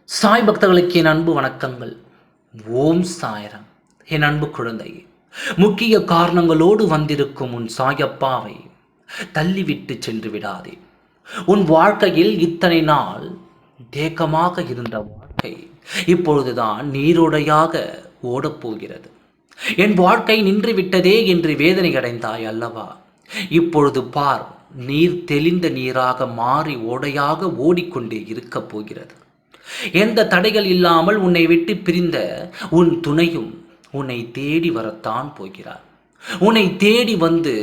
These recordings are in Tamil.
சாய் பக்தர்களுக்கு என் அன்பு வணக்கங்கள். ஓம் சாய்ராம். என் அன்பு குழந்தையே, முக்கிய காரணங்களோடு வந்திருக்கும் உன் சாயப்பாவை தள்ளிவிட்டு சென்று விடாதே. உன் வாழ்க்கையில் இத்தனை நாள் தேக்கமாக இருந்த வாழ்க்கை இப்பொழுதுதான் நீரோடையாக ஓடப்போகிறது. என் வாழ்க்கை நின்று விட்டதே என்று வேதனை அடைந்தாய் அல்லவா? இப்பொழுது பார், நீர் தெளிந்த நீராக மாறி ஓடையாக ஓடிக்கொண்டே இருக்கப் போகிறது. எந்த தடைகள் இல்லாமல் உன்னை விட்டு பிரிந்த உன் துணையும் உன்னை தேடி வரத்தான் போகிறார். உன்னை தேடி வந்து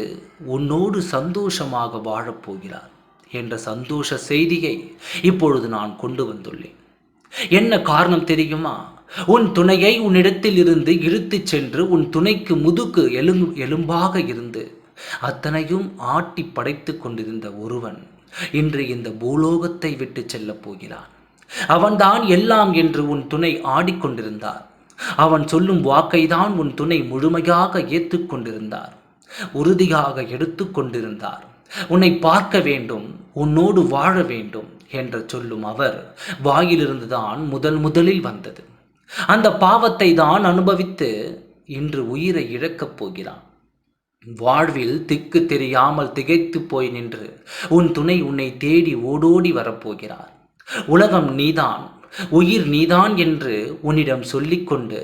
உன்னோடு சந்தோஷமாக வாழப்போகிறார் என்ற சந்தோஷ செய்தியை இப்பொழுது நான் கொண்டு வந்துள்ளேன். என்ன காரணம் தெரியுமா? உன் துணையை உன்னிடத்தில் இருந்து இழுத்துச் சென்று உன் துணைக்கு முதுகு எலும்பாக இருந்து அத்தனையும் ஆட்டி படைத்து கொண்டிருந்த ஒருவன் இன்று இந்த பூலோகத்தை விட்டு செல்லப் போகிறான். அவன்தான் எல்லாம் என்று உன் துணை ஆடிக்கொண்டிருந்தார். அவன் சொல்லும் வாக்கை தான் உன் துணை முழுமையாக ஏற்றுக்கொண்டிருந்தார், உறுதியாக எடுத்து கொண்டிருந்தார். உன்னை பார்க்க வேண்டும், உன்னோடு வாழ வேண்டும் என்று சொல்லும் அவர் வாயிலிருந்துதான் முதலில் வந்தது. அந்த பாவத்தை தான் அனுபவித்து இன்று உயிரை இழக்கப் போகிறான். வாழ்வில் திக்கு தெரியாமல் திகைத்து போய் நின்று உன் துணை உன்னை தேடி ஓடோடி வரப்போகிறார். உலகம் நீதான், உயிர் நீதான் என்று உன்னிடம் சொல்லிக்கொண்டு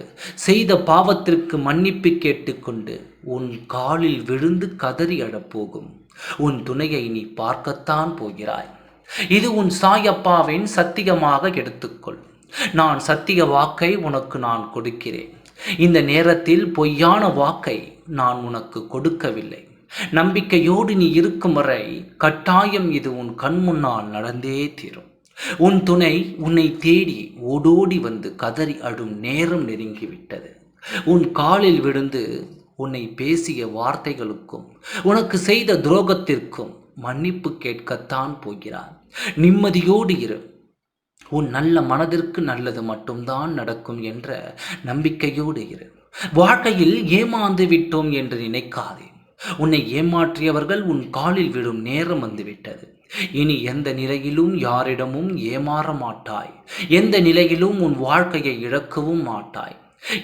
செய்த பாவத்திற்கு மன்னிப்பு கேட்டுக்கொண்டு உன் காலில் விழுந்து கதறி அழப்போகும் உன் துணையை நீ பார்க்கத்தான் போகிறாய். இது உன் சாயப்பாவின் சத்தியமாக எடுத்துக்கொள். நான் சத்திய வாக்கை உனக்கு நான் கொடுக்கிறேன். இந்த நேரத்தில் பொய்யான வாக்கை நான் உனக்கு கொடுக்கவில்லை. நம்பிக்கையோடு நீ இருக்கும் வரை கட்டாயம் இது உன் கண் முன்னால் நடந்தே தீரும். உன் துணை உன்னை தேடி ஓடோடி வந்து கதறி அழும் நேரம் நெருங்கிவிட்டது. உன் காலில் விழுந்து உன்னை பேசிய வார்த்தைகளுக்கும் உனக்கு செய்த துரோகத்திற்கும் மன்னிப்பு கேட்கத்தான் போகிறான். நிம்மதியோடு இரு. உன் நல்ல மனதிற்கு நல்லது மட்டும்தான் நடக்கும் என்ற நம்பிக்கையோடு இரு. வாழ்க்கையில் ஏமாந்து விட்டோம் என்று நினைக்காதே. உன்னை ஏமாற்றியவர்கள் உன் காலில் விழும் நேரம் வந்துவிட்டது. இனி எந்த நிலையிலும் யாரிடமும் ஏமாற மாட்டாய். எந்த நிலையிலும் உன் வாழ்க்கையை இழக்கவும் மாட்டாய்.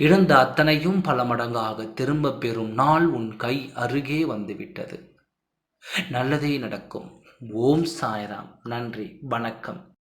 இழந்த அத்தனையும் பல மடங்காக திரும்ப பெறும் நாள் உன் கை அருகே வந்துவிட்டது. நல்லதே நடக்கும். ஓம் சாய்ராம். நன்றி, வணக்கம்.